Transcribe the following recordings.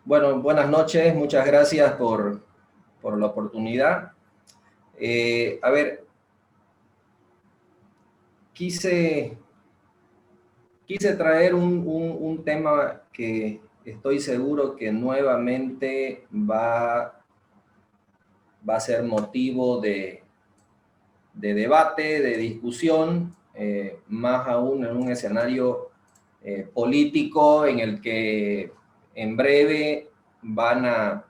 Bueno, buenas noches, muchas gracias por la oportunidad. A ver, quise, quise traer un tema que estoy seguro que nuevamente va a ser motivo de debate, de discusión, más aún en un escenario político en el que en breve van a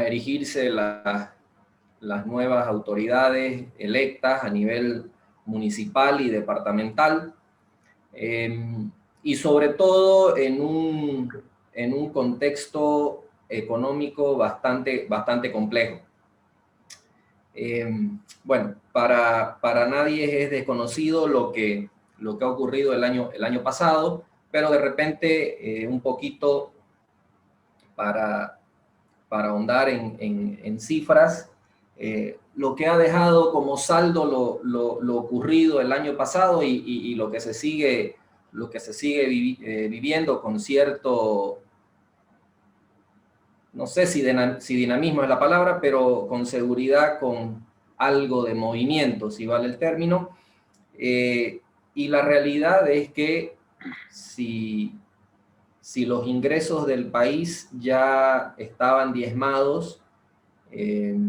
erigirse las nuevas autoridades electas a nivel municipal y departamental, y sobre todo en un contexto económico bastante complejo. Bueno, para nadie es desconocido lo que ha ocurrido el año pasado, pero de repente un poquito para, para ahondar en cifras, lo que ha dejado como saldo lo ocurrido el año pasado y lo que se sigue viviendo con cierto, no sé si dinamismo es la palabra, pero con seguridad, con algo de movimiento, si vale el término. Y la realidad es que si, si los ingresos del país ya estaban diezmados, eh,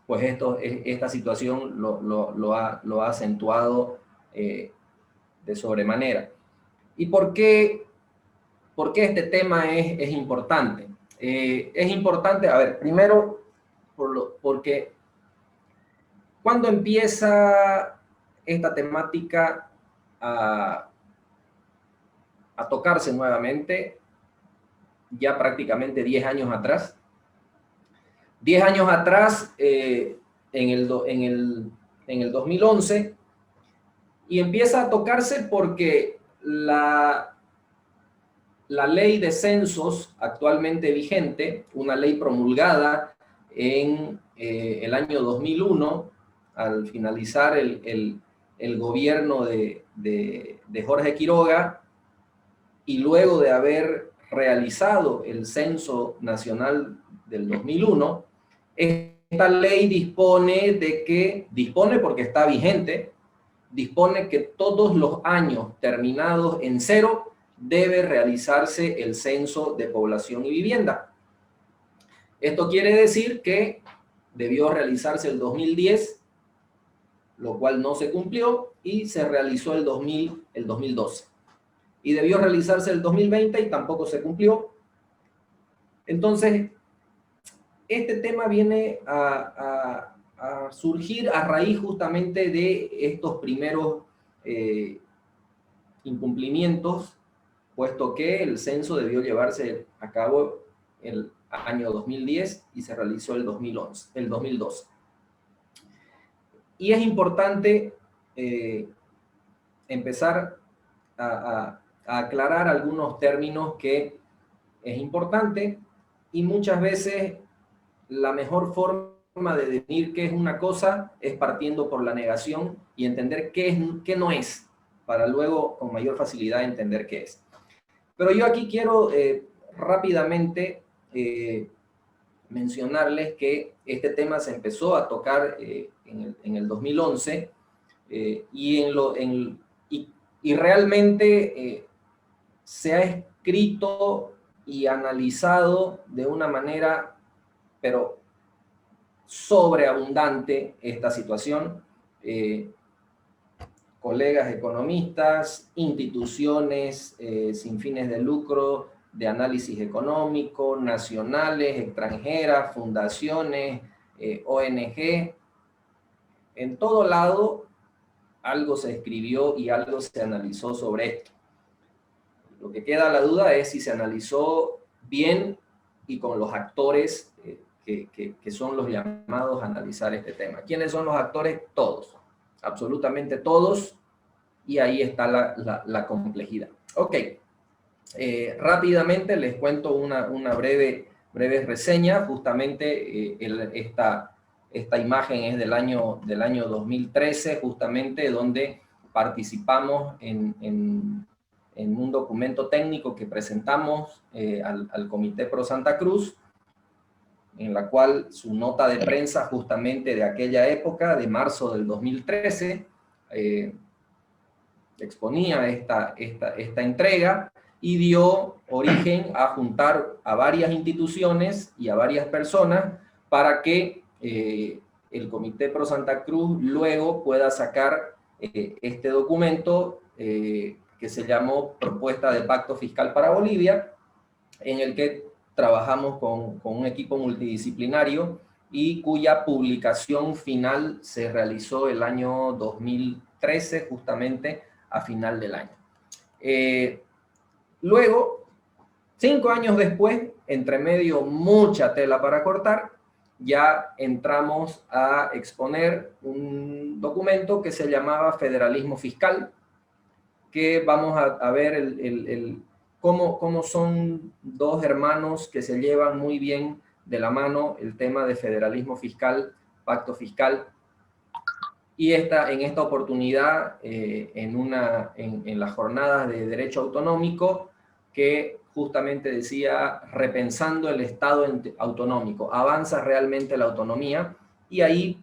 pues esta situación lo ha acentuado de sobremanera. ¿Y por qué este tema es importante? Es importante, a ver, primero, porque cuando empieza esta temática a, a tocarse nuevamente, ya prácticamente 10 años atrás, 10 años atrás, en el 2011, y empieza a tocarse porque la ley de censos actualmente vigente, una ley promulgada en el año 2001, al finalizar el gobierno de Jorge Quiroga, y luego de haber realizado el censo nacional del 2001, esta ley dispone porque está vigente, dispone que todos los años terminados en cero debe realizarse el censo de población y vivienda. Esto quiere decir que debió realizarse el 2010, lo cual no se cumplió, y se realizó el 2012. Y debió realizarse el 2020 y tampoco se cumplió. Entonces, este tema viene a surgir a raíz justamente de estos primeros incumplimientos, puesto que el censo debió llevarse a cabo el año 2010 y se realizó el 2012. Y es importante empezar a aclarar algunos términos que es importante, y muchas veces la mejor forma de definir qué es una cosa es partiendo por la negación y entender qué no es, para luego con mayor facilidad entender qué es. Pero yo aquí quiero rápidamente mencionarles que este tema se empezó a tocar en el 2011, y realmente se ha escrito y analizado de una manera, pero sobreabundante, esta situación. Colegas economistas, instituciones sin fines de lucro, de análisis económico, nacionales, extranjeras, fundaciones, ONG, en todo lado algo se escribió y algo se analizó sobre esto. Lo que queda la duda es si se analizó bien y con los actores que son los llamados a analizar este tema. ¿Quiénes son los actores? Todos, absolutamente todos, y ahí está la complejidad. Ok, rápidamente les cuento una breve reseña. Justamente esta imagen es del año 2013, justamente donde participamos en en un documento técnico que presentamos al Comité Pro Santa Cruz, en la cual su nota de prensa justamente de aquella época, de marzo del 2013, exponía esta entrega y dio origen a juntar a varias instituciones y a varias personas para que el Comité Pro Santa Cruz luego pueda sacar este documento que se llamó Propuesta de Pacto Fiscal para Bolivia, en el que trabajamos con un equipo multidisciplinario y cuya publicación final se realizó el año 2013, justamente a final del año. Luego, 5 años después, entre medio mucha tela para cortar, ya entramos a exponer un documento que se llamaba Federalismo Fiscal, que vamos a ver cómo son dos hermanos que se llevan muy bien de la mano el tema de federalismo fiscal, pacto fiscal. Y en esta oportunidad, en las jornadas de derecho autonómico, que justamente decía, repensando el Estado autonómico, avanza realmente la autonomía, y ahí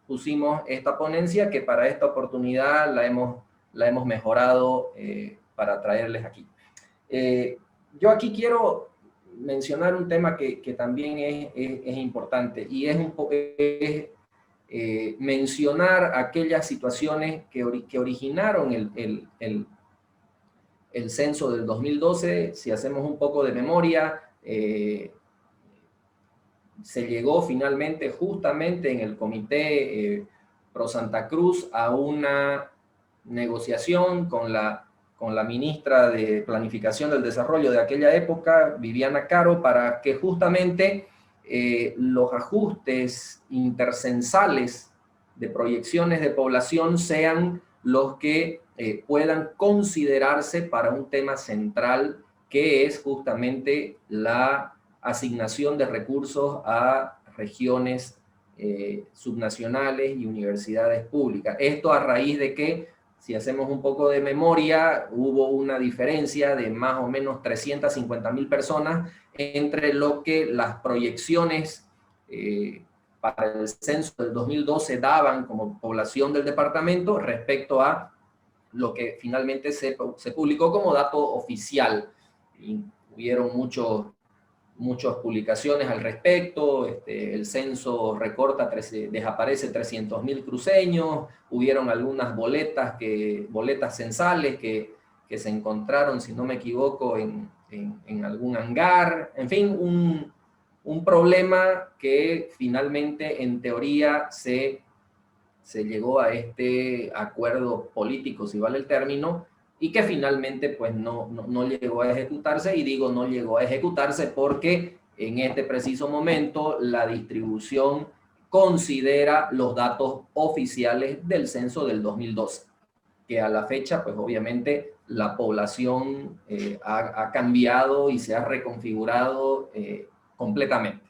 pusimos esta ponencia que para esta oportunidad la hemos mejorado para traerles aquí. Yo aquí quiero mencionar un tema que también es importante, y es mencionar aquellas situaciones que originaron el censo del 2012. Si hacemos un poco de memoria, se llegó finalmente justamente en el Comité Pro Santa Cruz a una negociación con la ministra de Planificación del Desarrollo de aquella época, Viviana Caro, para que justamente los ajustes intercensales de proyecciones de población sean los que puedan considerarse para un tema central, que es justamente la asignación de recursos a regiones subnacionales y universidades públicas. Esto a raíz de que, si hacemos un poco de memoria, hubo una diferencia de más o menos 350.000 personas entre lo que las proyecciones para el censo del 2012 daban como población del departamento respecto a lo que finalmente se publicó como dato oficial. Y hubieron muchas publicaciones al respecto. El censo desaparece 300.000 cruceños, hubieron algunas boletas censales que se encontraron, si no me equivoco, en algún hangar, en fin, un problema que finalmente en teoría se llegó a este acuerdo político, si vale el término, y que finalmente pues no llegó a ejecutarse. Y digo no llegó a ejecutarse porque en este preciso momento la distribución considera los datos oficiales del censo del 2012, que a la fecha pues obviamente la población ha cambiado y se ha reconfigurado completamente.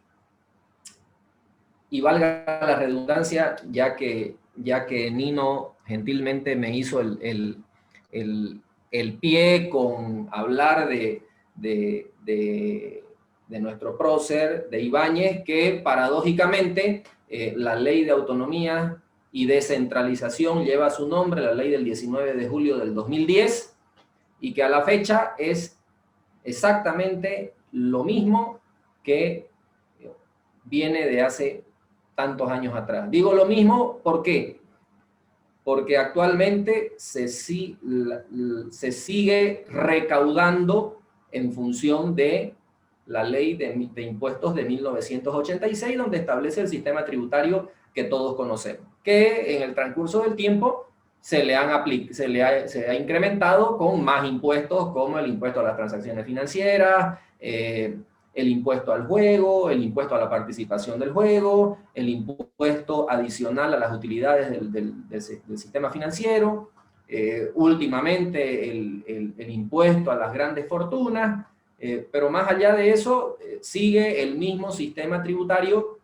Y valga la redundancia, ya que Nino gentilmente me hizo el pie con hablar de nuestro prócer, de Ibáñez, que paradójicamente la ley de autonomía y descentralización lleva su nombre, la ley del 19 de julio del 2010, y que a la fecha es exactamente lo mismo que viene de hace tantos años atrás. Digo lo mismo, ¿por qué? Porque actualmente se sigue recaudando en función de la ley de impuestos de 1986, donde establece el sistema tributario que todos conocemos, que en el transcurso del tiempo se ha incrementado con más impuestos, como el impuesto a las transacciones financieras, el impuesto al juego, el impuesto a la participación del juego, el impuesto adicional a las utilidades del sistema financiero, últimamente el impuesto a las grandes fortunas, pero más allá de eso, sigue el mismo sistema tributario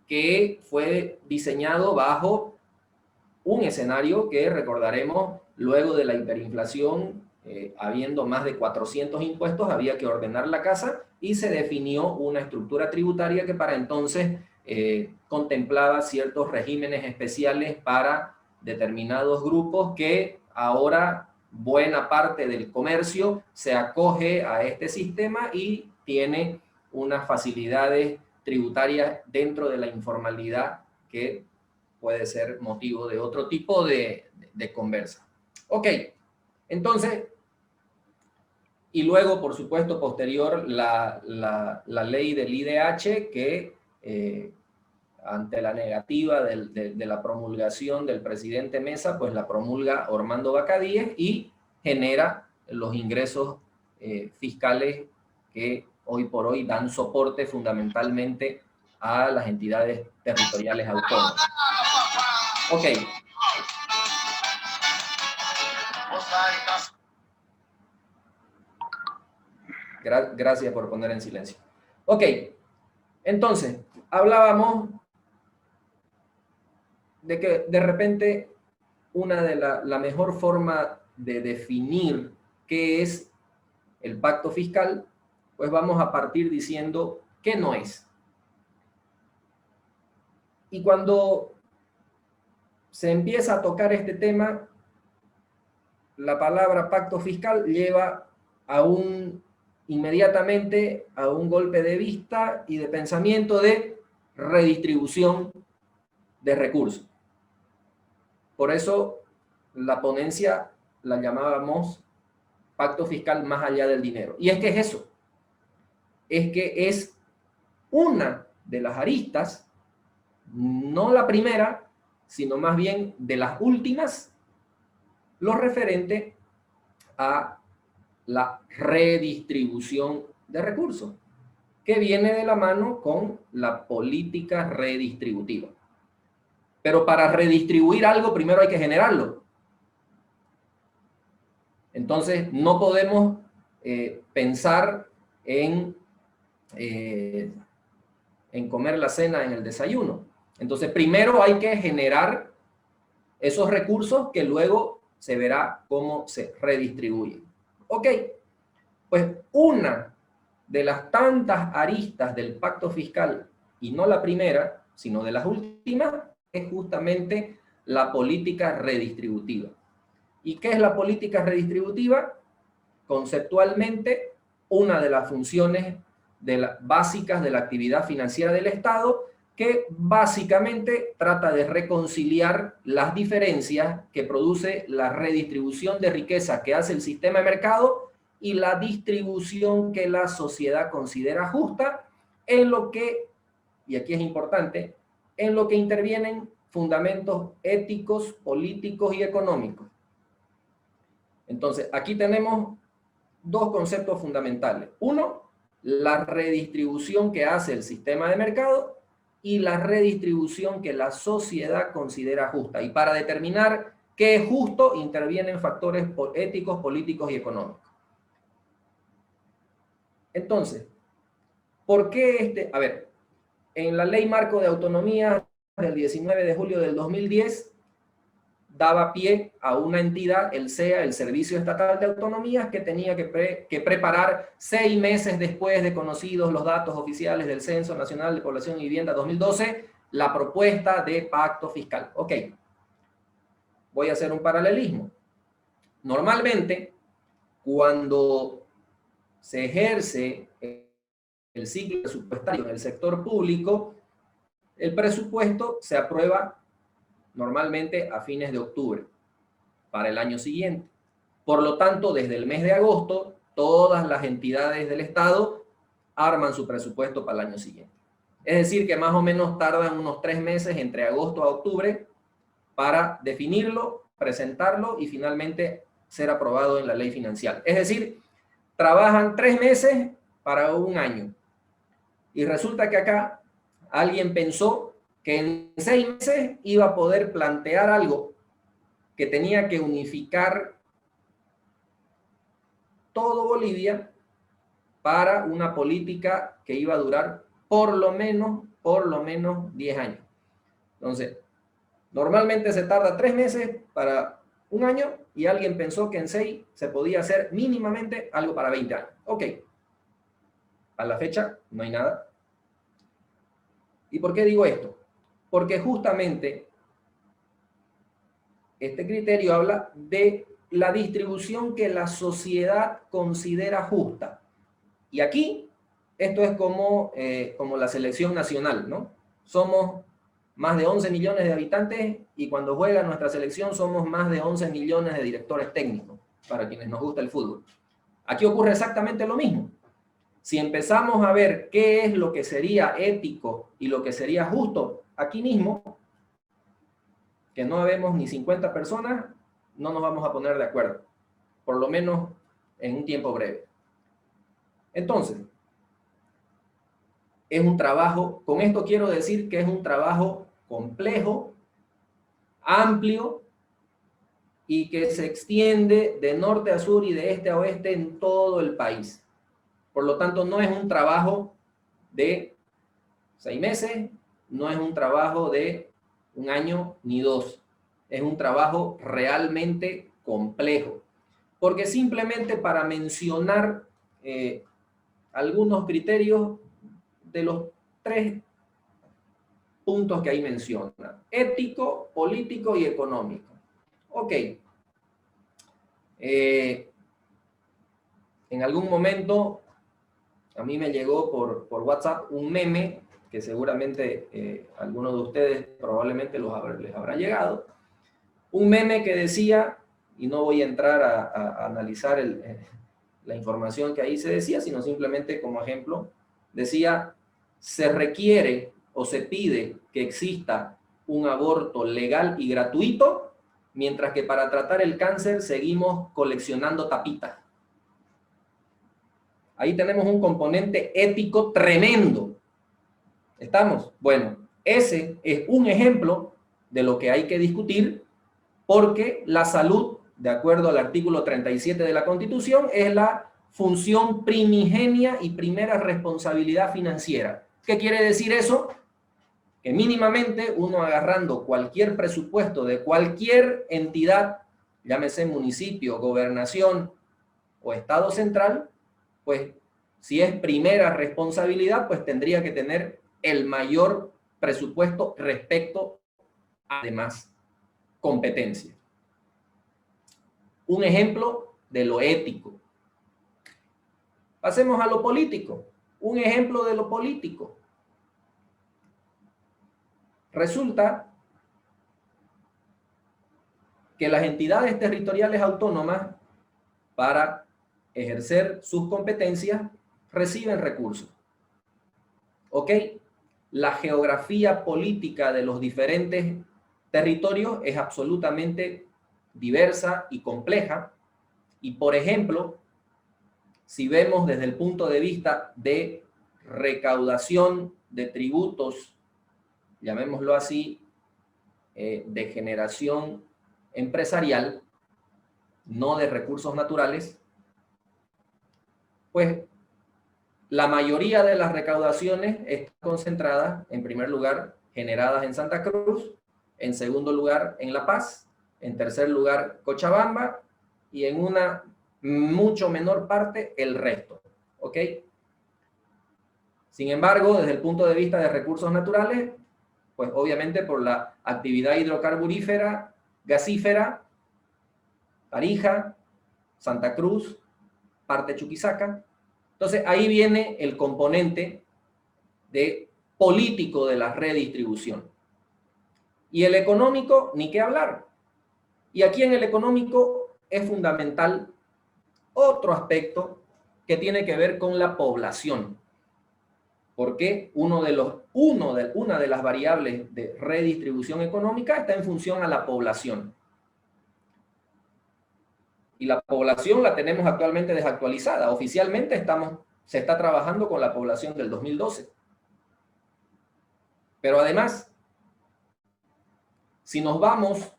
que fue diseñado bajo un escenario que recordaremos luego de la hiperinflación habiendo más de 400 impuestos, había que ordenar la casa y se definió una estructura tributaria que para entonces contemplaba ciertos regímenes especiales para determinados grupos que ahora buena parte del comercio se acoge a este sistema y tiene unas facilidades tributarias dentro de la informalidad que puede ser motivo de otro tipo de conversa. Ok, entonces, y luego, por supuesto, posterior, la ley del IDH que ante la negativa de la promulgación del presidente Mesa, pues la promulga Ormando Bacadíes y genera los ingresos fiscales que hoy por hoy dan soporte fundamentalmente a las entidades territoriales autónomas. Ok. Gracias por poner en silencio. Ok, entonces, hablábamos de que de repente una de la mejor forma de definir qué es el pacto fiscal, pues vamos a partir diciendo qué no es. Y cuando se empieza a tocar este tema, la palabra pacto fiscal lleva inmediatamente a un golpe de vista y de pensamiento de redistribución de recursos. Por eso la ponencia la llamábamos pacto fiscal más allá del dinero. Y es que es eso. Es que es una de las aristas, no la primera, sino más bien de las últimas, lo referente a la redistribución de recursos, que viene de la mano con la política redistributiva. Pero para redistribuir algo, primero hay que generarlo. Entonces, no podemos pensar en comer la cena en el desayuno. Entonces, primero hay que generar esos recursos que luego se verá cómo se redistribuyen. Ok, pues una de las tantas aristas del pacto fiscal, y no la primera, sino de las últimas, es justamente la política redistributiva. ¿Y qué es la política redistributiva? Conceptualmente, una de las funciones básicas de la actividad financiera del Estado, que básicamente trata de reconciliar las diferencias que produce la redistribución de riqueza que hace el sistema de mercado y la distribución que la sociedad considera justa, en lo que, y aquí es importante, en lo que intervienen fundamentos éticos, políticos y económicos. Entonces, aquí tenemos dos conceptos fundamentales. Uno, la redistribución que hace el sistema de mercado y la redistribución que la sociedad considera justa. Y para determinar qué es justo, intervienen factores éticos, políticos y económicos. Entonces, ¿por qué a ver, en la Ley Marco de Autonomía del 19 de julio del 2010, daba pie a una entidad, el SEA, el Servicio Estatal de Autonomías, que tenía que preparar 6 meses después de conocidos los datos oficiales del Censo Nacional de Población y Vivienda 2012, la propuesta de pacto fiscal. Ok, voy a hacer un paralelismo. Normalmente, cuando se ejerce el ciclo presupuestario en el sector público, el presupuesto se aprueba normalmente a fines de octubre para el año siguiente. Por lo tanto, desde el mes de agosto, todas las entidades del Estado arman su presupuesto para el año siguiente. Es decir, que más o menos tardan unos 3 meses entre agosto a octubre para definirlo, presentarlo y finalmente ser aprobado en la ley financiera. Es decir, trabajan 3 meses para un año. Y resulta que acá alguien pensó que en 6 meses iba a poder plantear algo que tenía que unificar todo Bolivia para una política que iba a durar por lo menos 10 años. Entonces, normalmente se tarda 3 meses para un año y alguien pensó que en 6 se podía hacer mínimamente algo para 20 años. Ok. A la fecha no hay nada. ¿Y por qué digo esto? Porque justamente este criterio habla de la distribución que la sociedad considera justa. Y aquí, esto es como la selección nacional, ¿no? Somos más de 11 millones de habitantes y cuando juega nuestra selección somos más de 11 millones de directores técnicos, para quienes nos gusta el fútbol. Aquí ocurre exactamente lo mismo. Si empezamos a ver qué es lo que sería ético y lo que sería justo, aquí mismo, que no habemos ni 50 personas, no nos vamos a poner de acuerdo, por lo menos en un tiempo breve. Entonces, es un trabajo, con esto quiero decir que es un trabajo complejo, amplio y que se extiende de norte a sur y de este a oeste en todo el país. Por lo tanto, no es un trabajo de 6 meses, no es un trabajo de 1 año ni 2. Es un trabajo realmente complejo. Porque simplemente para mencionar algunos criterios de los 3 puntos que ahí menciona: ético, político y económico. Ok. En algún momento a mí me llegó por WhatsApp un meme que seguramente algunos de ustedes probablemente les habrá llegado. Un meme que decía, y no voy a entrar a analizar la información que ahí se decía, sino simplemente como ejemplo, decía: se requiere o se pide que exista un aborto legal y gratuito, mientras que para tratar el cáncer seguimos coleccionando tapitas. Ahí tenemos un componente ético tremendo. ¿Estamos? Bueno, ese es un ejemplo de lo que hay que discutir, porque la salud, de acuerdo al artículo 37 de la Constitución, es la función primigenia y primera responsabilidad financiera. ¿Qué quiere decir eso? Que mínimamente uno, agarrando cualquier presupuesto de cualquier entidad, llámese municipio, gobernación o estado central, pues si es primera responsabilidad, pues tendría que tener el mayor presupuesto respecto a demás competencias. Un ejemplo de lo ético. Pasemos a lo político. Un ejemplo de lo político. Resulta que las entidades territoriales autónomas, para ejercer sus competencias, reciben recursos. ¿Ok? La geografía política de los diferentes territorios es absolutamente diversa y compleja. Y, por ejemplo, si vemos desde el punto de vista de recaudación de tributos, llamémoslo así, de generación empresarial, no de recursos naturales, pues la mayoría de las recaudaciones están concentradas, en primer lugar, generadas en Santa Cruz, en segundo lugar, en La Paz, en tercer lugar, Cochabamba, y en una mucho menor parte, el resto. ¿Ok? Sin embargo, desde el punto de vista de recursos naturales, pues obviamente por la actividad hidrocarburífera, gasífera, Tarija, Santa Cruz, parte Chuquisaca. Entonces ahí viene el componente de político de la redistribución. Y el económico, ni qué hablar. Y aquí en el económico es fundamental otro aspecto que tiene que ver con la población. Porque una de las variables de redistribución económica está en función a la población. Y la población la tenemos actualmente desactualizada. Oficialmente se está trabajando con la población del 2012. Pero además, si nos vamos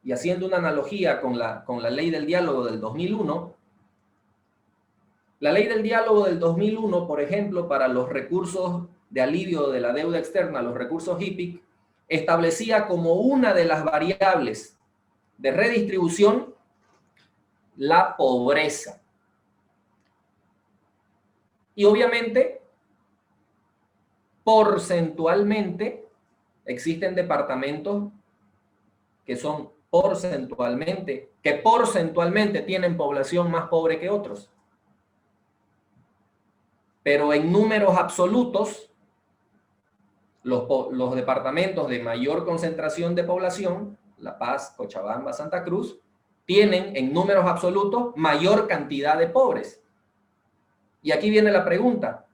y haciendo una analogía con la ley del diálogo del 2001, la ley del diálogo del 2001, por ejemplo, para los recursos de alivio de la deuda externa, los recursos HIPIC, establecía como una de las variables de redistribución la pobreza. Y obviamente, porcentualmente, existen departamentos que son que porcentualmente tienen población más pobre que otros. Pero en números absolutos, los departamentos de mayor concentración de población, La Paz, Cochabamba, Santa Cruz, tienen en números absolutos mayor cantidad de pobres. Y aquí viene la pregunta: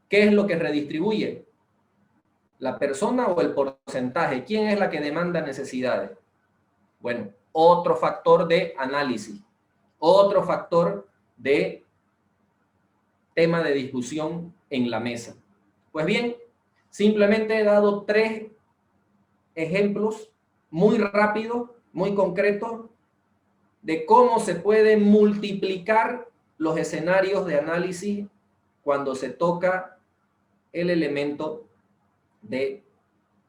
¿qué es lo que redistribuye? ¿La persona o el porcentaje? ¿Quién es la que demanda necesidades? Bueno, otro factor de análisis, otro factor de tema de discusión en la mesa. Pues bien, simplemente he dado 3 ejemplos muy rápidos, muy concretos, de cómo se pueden multiplicar los escenarios de análisis cuando se toca el elemento de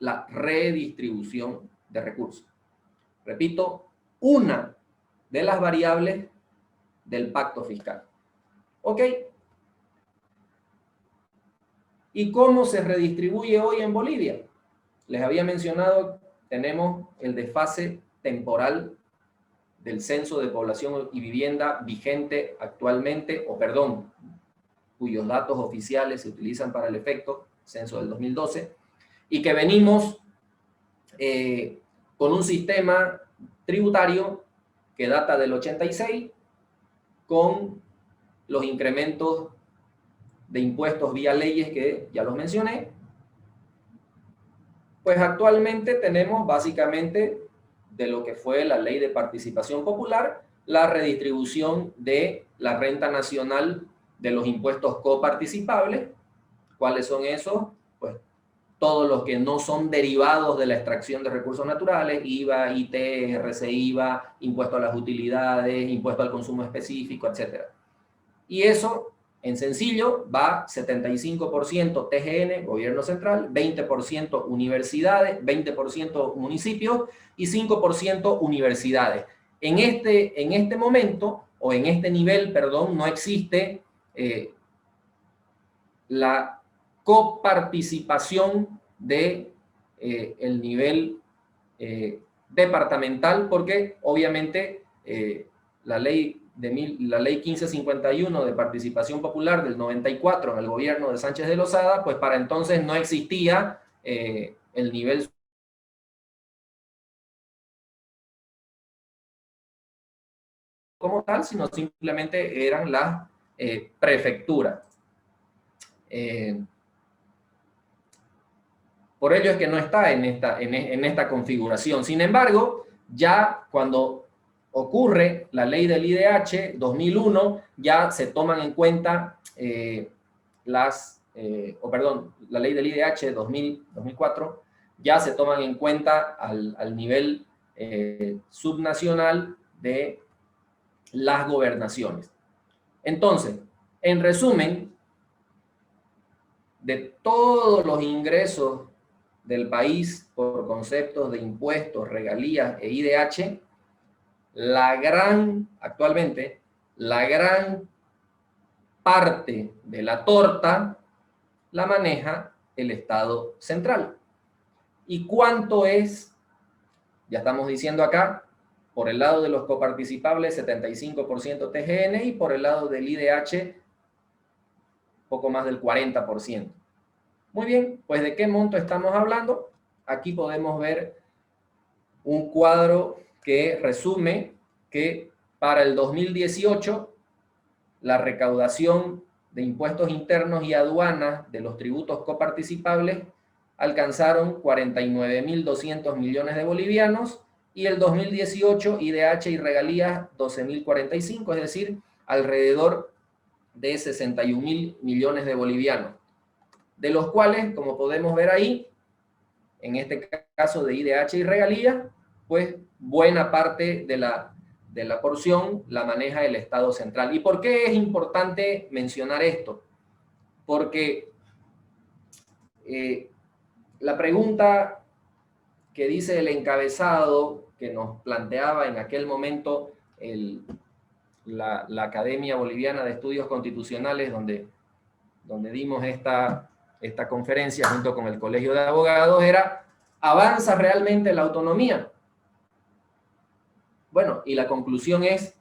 la redistribución de recursos. Repito, una de las variables del pacto fiscal. ¿Ok? ¿Y cómo se redistribuye hoy en Bolivia? Les había mencionado, tenemos el desfase temporal del Censo de Población y Vivienda vigente actualmente, cuyos datos oficiales se utilizan para el efecto, censo del 2012, y que venimos con un sistema tributario que data del 86, con los incrementos de impuestos vía leyes que ya los mencioné. Pues actualmente tenemos básicamente de lo que fue la ley de participación popular, la redistribución de la renta nacional de los impuestos coparticipables. ¿Cuáles son esos? Pues todos los que no son derivados de la extracción de recursos naturales: IVA, IT, RCI, IVA, impuesto a las utilidades, impuesto al consumo específico, etc. Y eso, en sencillo, va 75% TGN, gobierno central, 20% universidades, 20% municipios y 5% universidades. En este momento, o en este nivel, perdón, no existe la coparticipación de el nivel departamental, porque obviamente la ley 1551 de participación popular del 94 en el gobierno de Sánchez de Lozada, pues para entonces no existía el nivel como tal, sino simplemente eran las prefecturas. Por ello es que no está en esta configuración. Sin embargo, ya cuando ocurre la ley del IDH 2001, ya se toman en cuenta la ley del IDH 2004, ya se toman en cuenta al nivel subnacional de las gobernaciones. Entonces, en resumen, de todos los ingresos del país por conceptos de impuestos, regalías e IDH, actualmente, la gran parte de la torta la maneja el Estado central. ¿Y cuánto es? Ya estamos diciendo acá, por el lado de los coparticipables, 75% TGN, y por el lado del IDH, poco más del 40%. Muy bien, pues ¿de qué monto estamos hablando? Aquí podemos ver un cuadro que resume que para el 2018 la recaudación de impuestos internos y aduanas de los tributos coparticipables alcanzaron 49.200 millones de bolivianos, y el 2018 IDH y regalías 12.045, es decir, alrededor de 61.000 millones de bolivianos, de los cuales, como podemos ver ahí, en este caso de IDH y regalías, pues buena parte de la porción la maneja el Estado central. ¿Y por qué es importante mencionar esto? Porque la pregunta que dice el encabezado que nos planteaba en aquel momento la Academia Boliviana de Estudios Constitucionales, donde dimos esta conferencia junto con el Colegio de Abogados, era: ¿avanza realmente la autonomía? Bueno, y la conclusión es,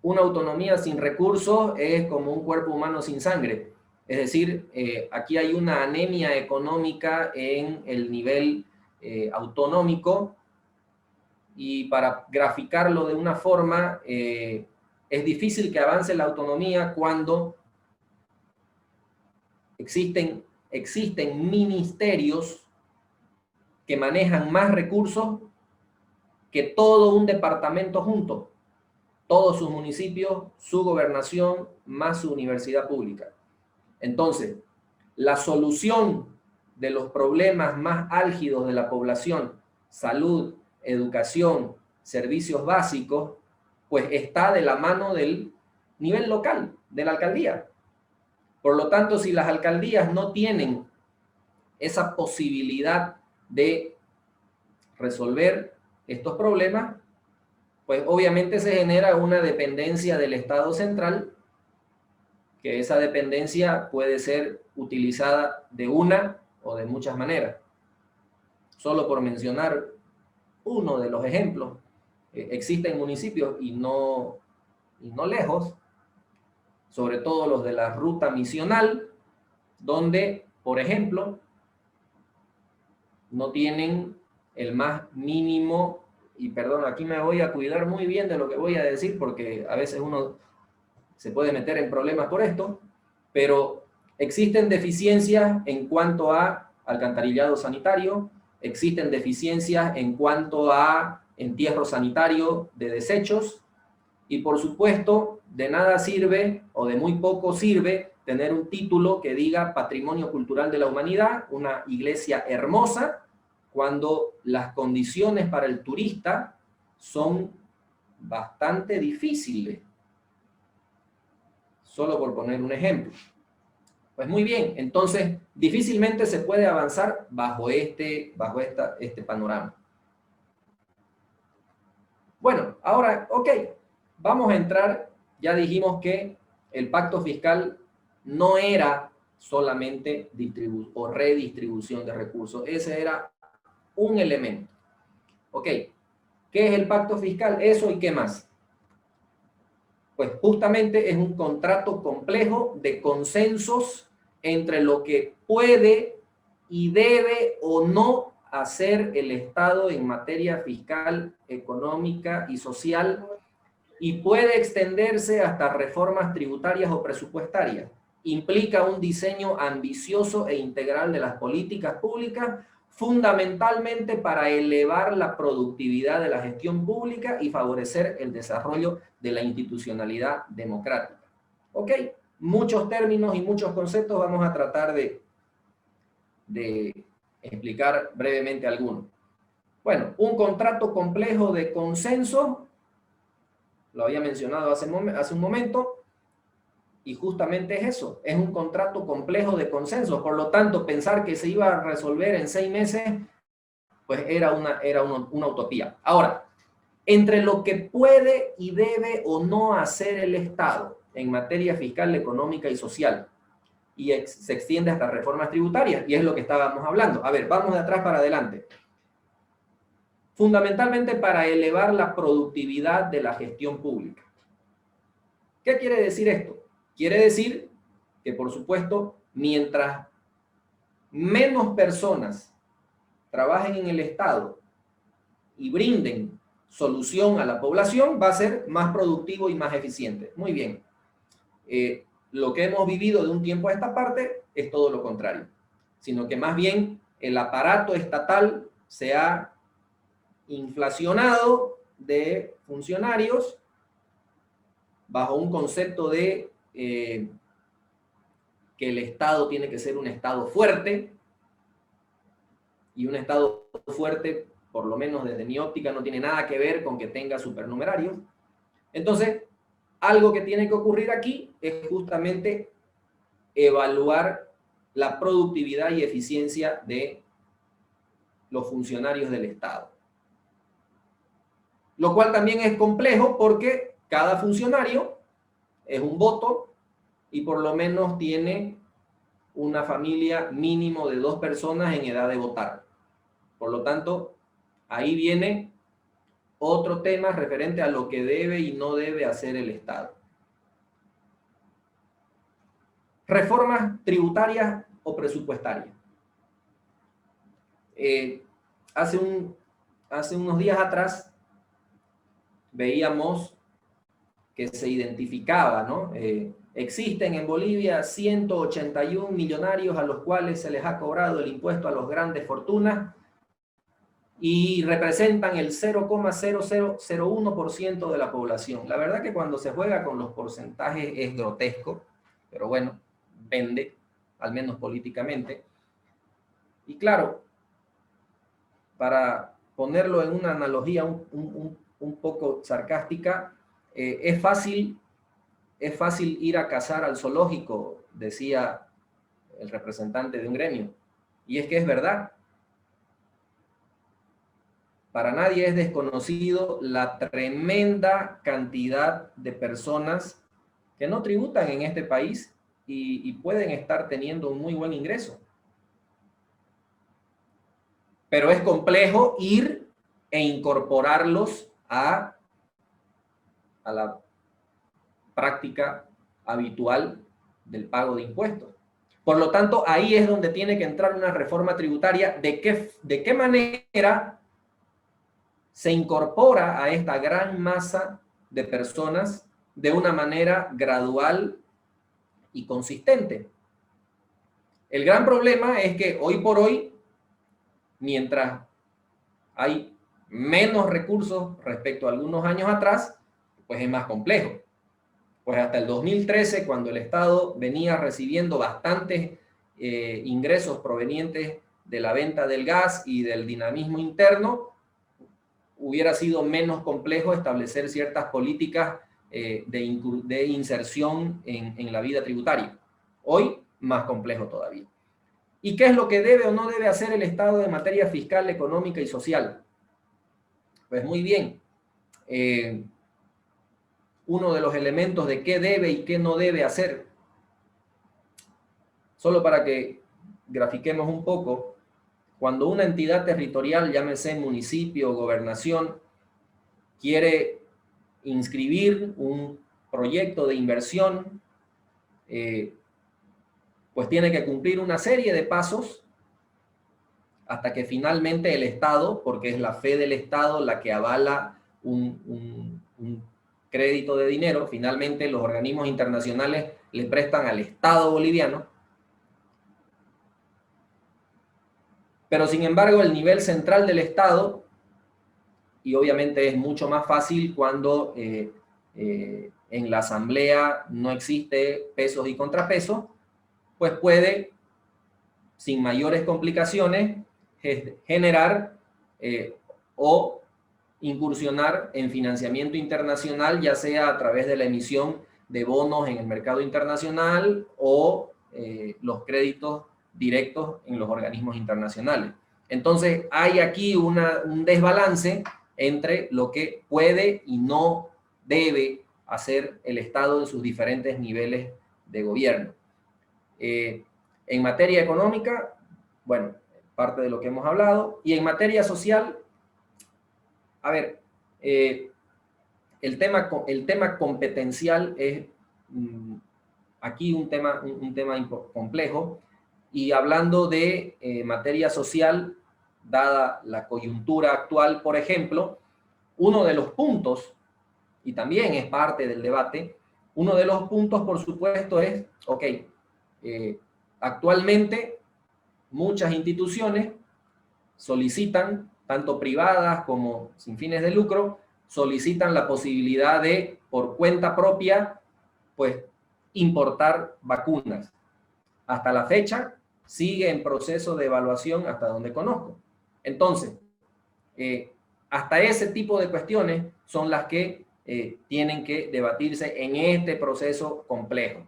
una autonomía sin recursos es como un cuerpo humano sin sangre. Es decir, aquí hay una anemia económica en el nivel autonómico, y para graficarlo de una forma, es difícil que avance la autonomía cuando existen ministerios que manejan más recursos que todo un departamento junto, todos sus municipios, su gobernación, más su universidad pública. Entonces, la solución de los problemas más álgidos de la población, salud, educación, servicios básicos, pues está de la mano del nivel local, de la alcaldía. Por lo tanto, si las alcaldías no tienen esa posibilidad de resolver estos problemas, pues obviamente se genera una dependencia del Estado central, que esa dependencia puede ser utilizada de una o de muchas maneras. Solo por mencionar uno de los ejemplos, existen municipios y no lejos, sobre todo los de la ruta misional, donde, por ejemplo, no tienen el más mínimo, y perdón, aquí me voy a cuidar muy bien de lo que voy a decir, porque a veces uno se puede meter en problemas por esto, pero existen deficiencias en cuanto a alcantarillado sanitario, existen deficiencias en cuanto a entierro sanitario de desechos, y por supuesto, de nada sirve, o de muy poco sirve, tener un título que diga Patrimonio Cultural de la Humanidad, una iglesia hermosa, cuando las condiciones para el turista son bastante difíciles. Solo por poner un ejemplo. Pues muy bien, entonces difícilmente se puede avanzar bajo este panorama. Bueno, ahora, ok, vamos a entrar, ya dijimos que el pacto fiscal no era solamente redistribución de recursos, ese era un elemento. Ok, ¿qué es el pacto fiscal? Eso y qué más. Pues justamente es un contrato complejo de consensos entre lo que puede y debe o no hacer el Estado en materia fiscal, económica y social, y puede extenderse hasta reformas tributarias o presupuestarias. Implica un diseño ambicioso e integral de las políticas públicas, fundamentalmente para elevar la productividad de la gestión pública y favorecer el desarrollo de la institucionalidad democrática. ¿Ok? Muchos términos y muchos conceptos, vamos a tratar de explicar brevemente algunos. Bueno, un contrato complejo de consenso, lo había mencionado hace un momento, y justamente es eso, es un contrato complejo de consenso. Por lo tanto, pensar que se iba a resolver en 6 meses, pues era una utopía. Ahora, entre lo que puede y debe o no hacer el Estado en materia fiscal, económica y social, y se extiende hasta reformas tributarias, y es lo que estábamos hablando. A ver, vamos de atrás para adelante. Fundamentalmente para elevar la productividad de la gestión pública. ¿Qué quiere decir esto? Quiere decir que, por supuesto, mientras menos personas trabajen en el Estado y brinden solución a la población, va a ser más productivo y más eficiente. Muy bien. Lo que hemos vivido de un tiempo a esta parte es todo lo contrario, sino que más bien el aparato estatal se ha inflacionado de funcionarios bajo un concepto de que el Estado tiene que ser un Estado fuerte, y un Estado fuerte, por lo menos desde mi óptica, no tiene nada que ver con que tenga supernumerarios. Entonces, algo que tiene que ocurrir aquí es justamente evaluar la productividad y eficiencia de los funcionarios del Estado. Lo cual también es complejo porque cada funcionario es un voto y por lo menos tiene una familia mínimo de 2 personas en edad de votar. Por lo tanto, ahí viene otro tema referente a lo que debe y no debe hacer el Estado. Reformas tributarias o presupuestarias. Hace unos días atrás veíamos que se identificaba, ¿no? Existen en Bolivia 181 millonarios a los cuales se les ha cobrado el impuesto a las grandes fortunas y representan el 0,0001% de la población. La verdad que cuando se juega con los porcentajes es grotesco, pero bueno, vende, al menos políticamente. Y claro, para ponerlo en una analogía un poco sarcástica, es fácil ir a cazar al zoológico, decía el representante de un gremio. Y es que es verdad. Para nadie es desconocido la tremenda cantidad de personas que no tributan en este país y pueden estar teniendo un muy buen ingreso. Pero es complejo ir e incorporarlos a la práctica habitual del pago de impuestos. Por lo tanto, ahí es donde tiene que entrar una reforma tributaria. ¿De qué manera se incorpora a esta gran masa de personas de una manera gradual y consistente? El gran problema es que hoy por hoy, mientras hay menos recursos respecto a algunos años atrás, pues es más complejo. Pues hasta el 2013, cuando el Estado venía recibiendo bastantes ingresos provenientes de la venta del gas y del dinamismo interno, hubiera sido menos complejo establecer ciertas políticas de inserción en la vida tributaria. Hoy, más complejo todavía. ¿Y qué es lo que debe o no debe hacer el Estado en materia fiscal, económica y social? Pues muy bien. Uno de los elementos de qué debe y qué no debe hacer, solo para que grafiquemos un poco, cuando una entidad territorial, llámese municipio o gobernación, quiere inscribir un proyecto de inversión, pues tiene que cumplir una serie de pasos hasta que finalmente el Estado, porque es la fe del Estado la que avala un crédito de dinero, finalmente los organismos internacionales le prestan al Estado boliviano. Pero sin embargo, el nivel central del Estado, y obviamente es mucho más fácil cuando en la asamblea no existe pesos y contrapesos, pues puede, sin mayores complicaciones, generar o incursionar en financiamiento internacional, ya sea a través de la emisión de bonos en el mercado internacional o los créditos directos en los organismos internacionales. Entonces, hay aquí un desbalance entre lo que puede y no debe hacer el Estado en sus diferentes niveles de gobierno. En materia económica, bueno, parte de lo que hemos hablado, y en materia social, a ver, el tema competencial es aquí un tema complejo, y hablando de materia social, dada la coyuntura actual, por ejemplo, uno de los puntos, y también es parte del debate, uno de los puntos, por supuesto, es, ok, actualmente muchas instituciones solicitan, tanto privadas como sin fines de lucro, solicitan la posibilidad de, por cuenta propia, pues, importar vacunas. Hasta la fecha, sigue en proceso de evaluación hasta donde conozco. Entonces, hasta ese tipo de cuestiones son las que tienen que debatirse en este proceso complejo.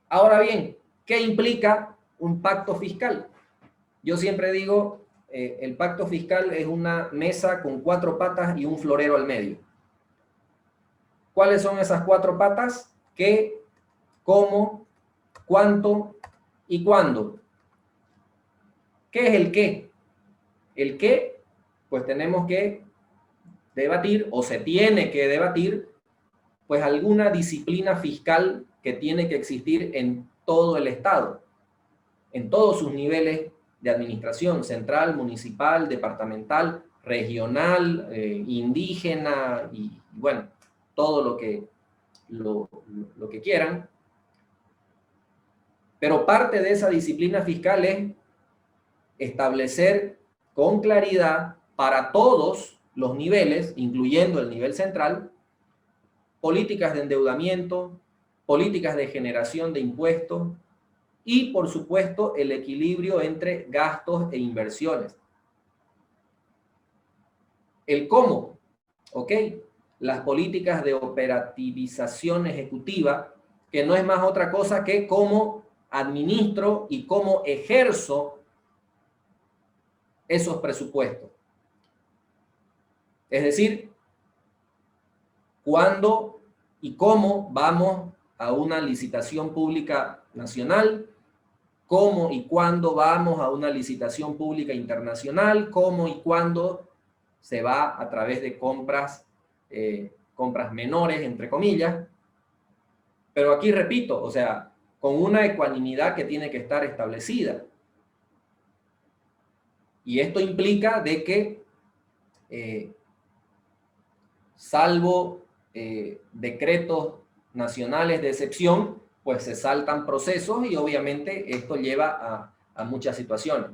Ahora bien, ¿qué implica un pacto fiscal? Yo siempre digo el pacto fiscal es una mesa con 4 patas y un florero al medio. ¿Cuáles son esas 4 patas? ¿Qué, cómo, cuánto y cuándo? ¿Qué es el qué? El qué, pues tenemos que debatir, o se tiene que debatir, pues alguna disciplina fiscal que tiene que existir en todo el Estado, en todos sus niveles de administración, central, municipal, departamental, regional, indígena y bueno, todo lo que quieran. Pero parte de esa disciplina fiscal es establecer con claridad para todos los niveles, incluyendo el nivel central, políticas de endeudamiento, políticas de generación de impuestos y, por supuesto, el equilibrio entre gastos e inversiones. El cómo, ¿ok? Las políticas de operativización ejecutiva, que no es más otra cosa que cómo administro y cómo ejerzo esos presupuestos. Es decir, cuándo y cómo vamos a una licitación pública nacional, cómo y cuándo vamos a una licitación pública internacional, cómo y cuándo se va a través de compras menores, entre comillas. Pero aquí repito, o sea, con una ecuanimidad que tiene que estar establecida. Y esto implica de que, salvo decretos nacionales de excepción, pues se saltan procesos y obviamente esto lleva a muchas situaciones.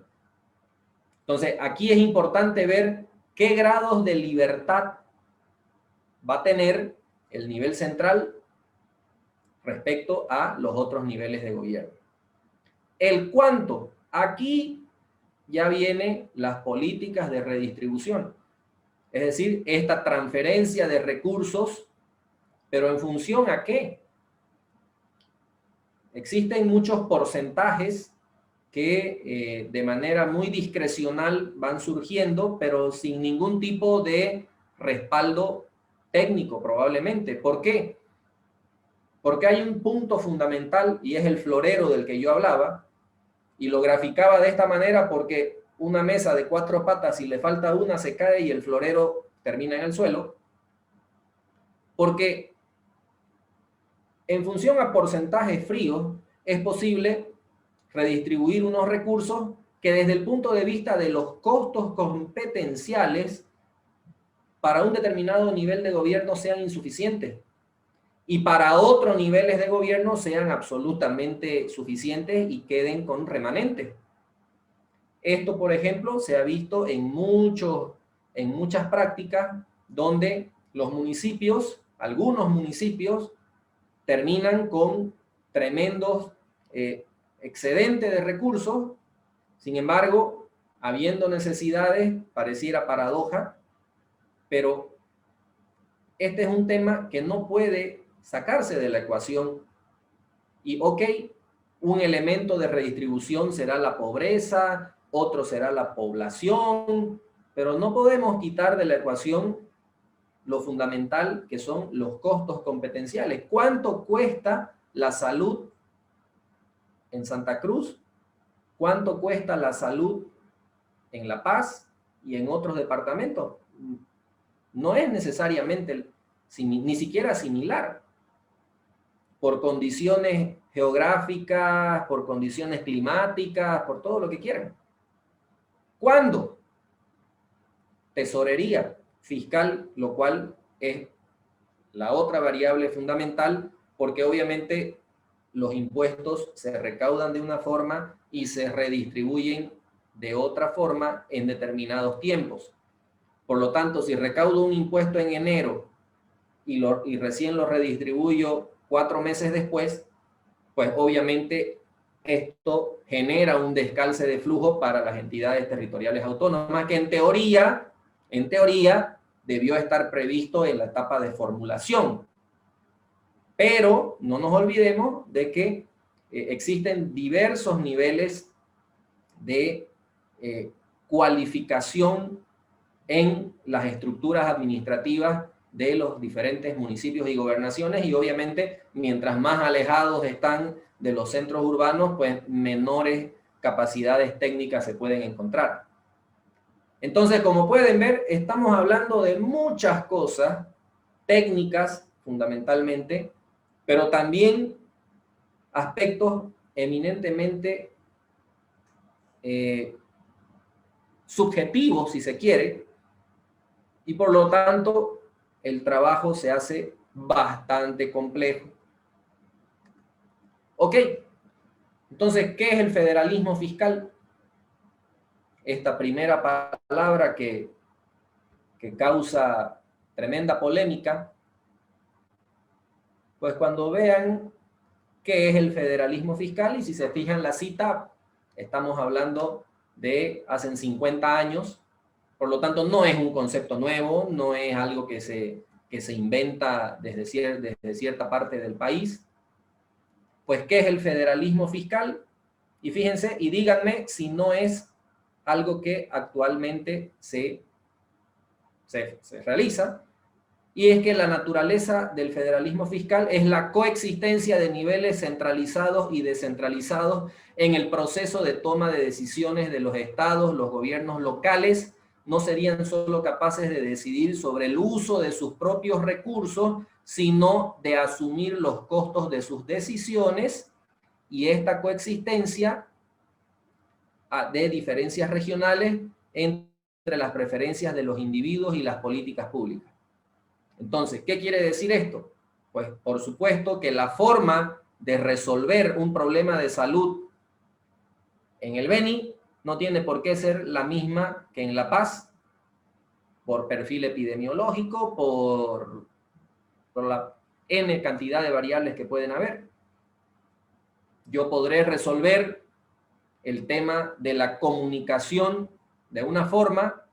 Entonces, aquí es importante ver qué grados de libertad va a tener el nivel central respecto a los otros niveles de gobierno. El cuánto, aquí ya vienen las políticas de redistribución. Es decir, esta transferencia de recursos, pero ¿en función a qué? Existen muchos porcentajes que de manera muy discrecional van surgiendo, pero sin ningún tipo de respaldo técnico probablemente. ¿Por qué? Porque hay un punto fundamental y es el florero del que yo hablaba, y lo graficaba de esta manera porque una mesa de 4 patas, si le falta una, se cae y el florero termina en el suelo. Porque en función a porcentajes fríos, es posible redistribuir unos recursos que desde el punto de vista de los costos competenciales para un determinado nivel de gobierno sean insuficientes y para otros niveles de gobierno sean absolutamente suficientes y queden con remanentes. Esto, por ejemplo, se ha visto en muchas prácticas donde los municipios, algunos municipios, terminan con tremendos excedentes de recursos. Sin embargo, habiendo necesidades, pareciera paradoja, pero este es un tema que no puede sacarse de la ecuación. Y ok, un elemento de redistribución será la pobreza, otro será la población, pero no podemos quitar de la ecuación lo fundamental que son los costos competenciales. ¿Cuánto cuesta la salud en Santa Cruz? ¿Cuánto cuesta la salud en La Paz y en otros departamentos? No es necesariamente ni siquiera similar, por condiciones geográficas, por condiciones climáticas, por todo lo que quieran. ¿Cuándo? Tesorería fiscal, lo cual es la otra variable fundamental, porque obviamente los impuestos se recaudan de una forma y se redistribuyen de otra forma en determinados tiempos. Por lo tanto, si recaudo un impuesto en enero y recién lo redistribuyo 4 meses después, pues obviamente esto genera un descalce de flujo para las entidades territoriales autónomas que en teoría debió estar previsto en la etapa de formulación. Pero no nos olvidemos de que existen diversos niveles de cualificación en las estructuras administrativas de los diferentes municipios y gobernaciones, y obviamente mientras más alejados están de los centros urbanos, pues menores capacidades técnicas se pueden encontrar. Entonces, como pueden ver, estamos hablando de muchas cosas técnicas fundamentalmente, pero también aspectos eminentemente subjetivos, si se quiere, y por lo tanto el trabajo se hace bastante complejo. Ok, entonces, ¿qué es el federalismo fiscal? Esta primera palabra que causa tremenda polémica, pues cuando vean qué es el federalismo fiscal, y si se fijan la cita, estamos hablando de hace 50 años, por lo tanto no es un concepto nuevo, no es algo que se inventa desde cierta parte del país. Pues, ¿qué es el federalismo fiscal? Y fíjense, y díganme si no es algo que actualmente se realiza, y es que la naturaleza del federalismo fiscal es la coexistencia de niveles centralizados y descentralizados en el proceso de toma de decisiones de los estados. Los gobiernos locales no serían solo capaces de decidir sobre el uso de sus propios recursos, sino de asumir los costos de sus decisiones, y esta coexistencia de diferencias regionales entre las preferencias de los individuos y las políticas públicas. Entonces, ¿qué quiere decir esto? Pues, por supuesto que la forma de resolver un problema de salud en el Beni no tiene por qué ser la misma que en La Paz, por perfil epidemiológico, por la N cantidad de variables que pueden haber. Yo podré resolver el tema de la comunicación de una forma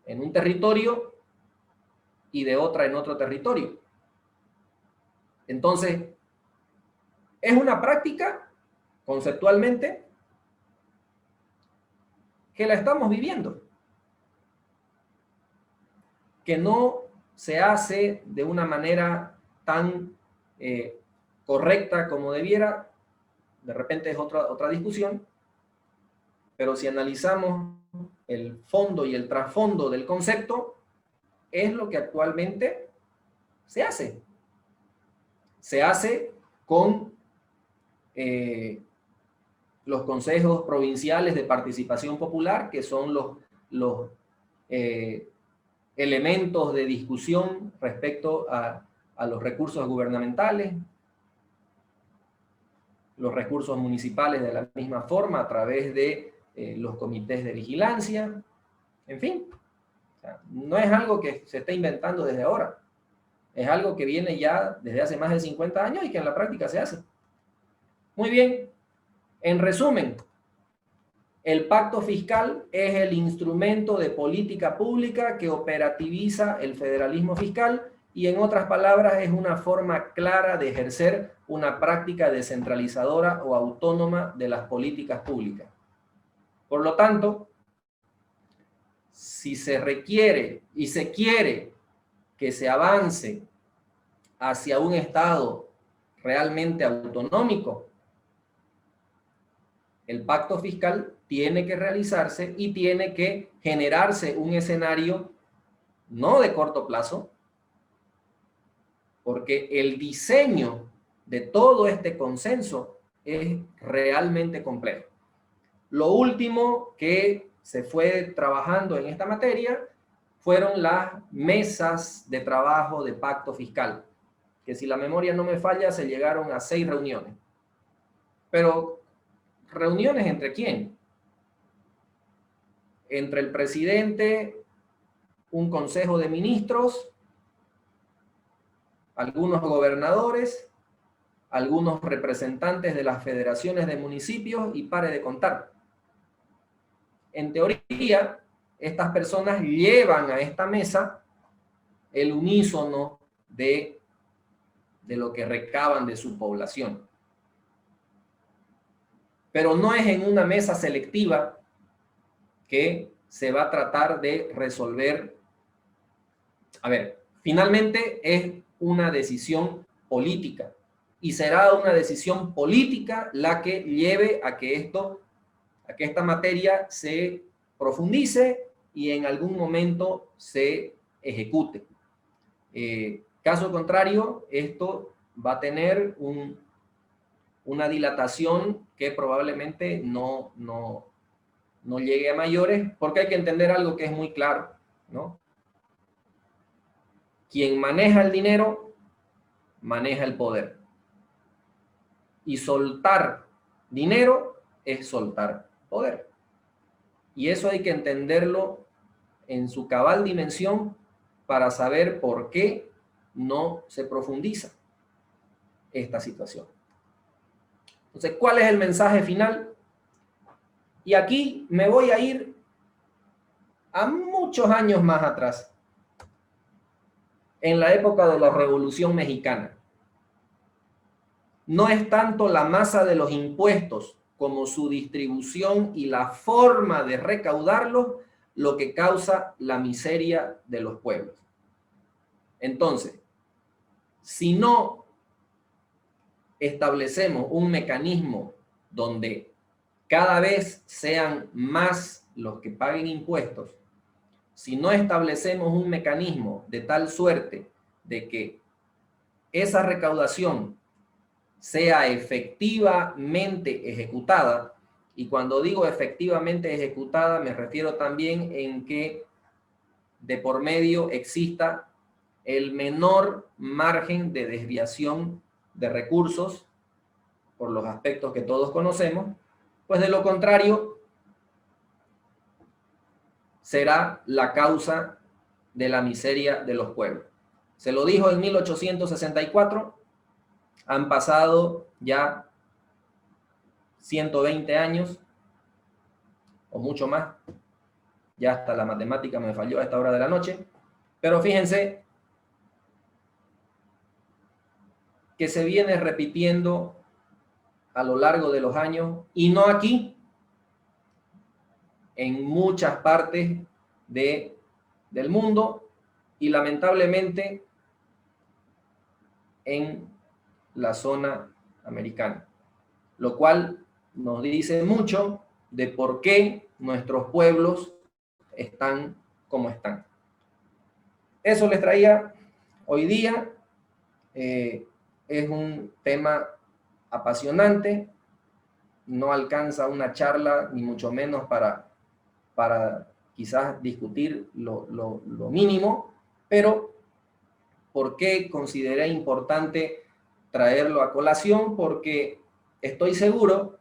en un territorio y de otra en otro territorio. Entonces, es una práctica, conceptualmente, que la estamos viviendo, que no se hace de una manera tan correcta como debiera. De repente es otra discusión, pero si analizamos el fondo y el trasfondo del concepto, es lo que actualmente se hace. Se hace con los consejos provinciales de participación popular, que son los elementos de discusión respecto a los recursos gubernamentales, los recursos municipales de la misma forma a través de los comités de vigilancia, en fin. O sea, no es algo que se está inventando desde ahora, es algo que viene ya desde hace más de 50 años y que en la práctica se hace. Muy bien, en resumen, el pacto fiscal es el instrumento de política pública que operativiza el federalismo fiscal, y en otras palabras es una forma clara de ejercer una práctica descentralizadora o autónoma de las políticas públicas. Por lo tanto, si se requiere y se quiere que se avance hacia un Estado realmente autonómico, el pacto fiscal tiene que realizarse y tiene que generarse un escenario no de corto plazo, porque el diseño de todo este consenso es realmente complejo. Lo último que se fue trabajando en esta materia fueron las mesas de trabajo de pacto fiscal, que si la memoria no me falla, se llegaron a 6 reuniones. Pero, ¿reuniones entre quién? Entre el presidente, un consejo de ministros, algunos gobernadores, algunos representantes de las federaciones de municipios, y pare de contar. En teoría, estas personas llevan a esta mesa el unísono de lo que recaban de su población. Pero no es en una mesa selectiva que se va a tratar de resolver. A ver, finalmente es una decisión política y será una decisión política la que lleve a que esta materia se profundice y en algún momento se ejecute. Caso contrario, esto va a tener una dilatación que probablemente no llegue a mayores, porque hay que entender algo que es muy claro, ¿no? Quien maneja el dinero, maneja el poder. Y soltar dinero es soltar poder. Y eso hay que entenderlo en su cabal dimensión para saber por qué no se profundiza esta situación. Entonces, ¿cuál es el mensaje final? Y aquí me voy a ir a muchos años más atrás, en la época de la Revolución Mexicana. No es tanto la masa de los impuestos como su distribución y la forma de recaudarlos lo que causa la miseria de los pueblos. Entonces, si no establecemos un mecanismo donde cada vez sean más los que paguen impuestos, si no establecemos un mecanismo de tal suerte de que esa recaudación sea efectivamente ejecutada, y cuando digo efectivamente ejecutada me refiero también en que de por medio exista el menor margen de desviación de recursos por los aspectos que todos conocemos, pues de lo contrario será la causa de la miseria de los pueblos. Se lo dijo en 1864, han pasado ya 120 años o mucho más, ya hasta la matemática me falló a esta hora de la noche, pero fíjense que se viene repitiendo a lo largo de los años, y no aquí, en muchas partes del mundo, y lamentablemente en la zona americana, lo cual nos dice mucho de por qué nuestros pueblos están como están. Eso les traía hoy día. Es un tema apasionante, no alcanza una charla, ni mucho menos para quizás discutir lo mínimo, pero ¿por qué consideré importante traerlo a colación? Porque estoy seguro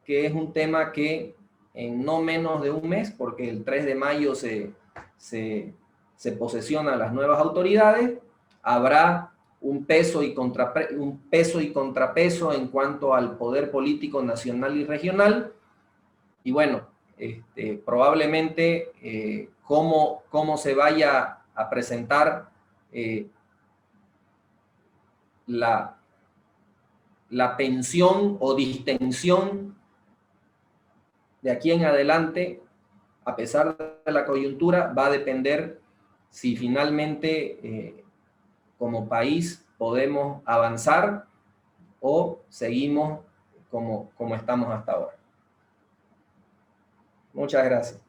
que es un tema que en no menos de un mes, porque el 3 de mayo se posesionan las nuevas autoridades, habrá un peso y contrapeso en cuanto al poder político nacional y regional. Y bueno, probablemente cómo se vaya a presentar la pensión o distensión de aquí en adelante, a pesar de la coyuntura, va a depender si finalmente como país podemos avanzar o seguimos como estamos hasta ahora. Muchas gracias.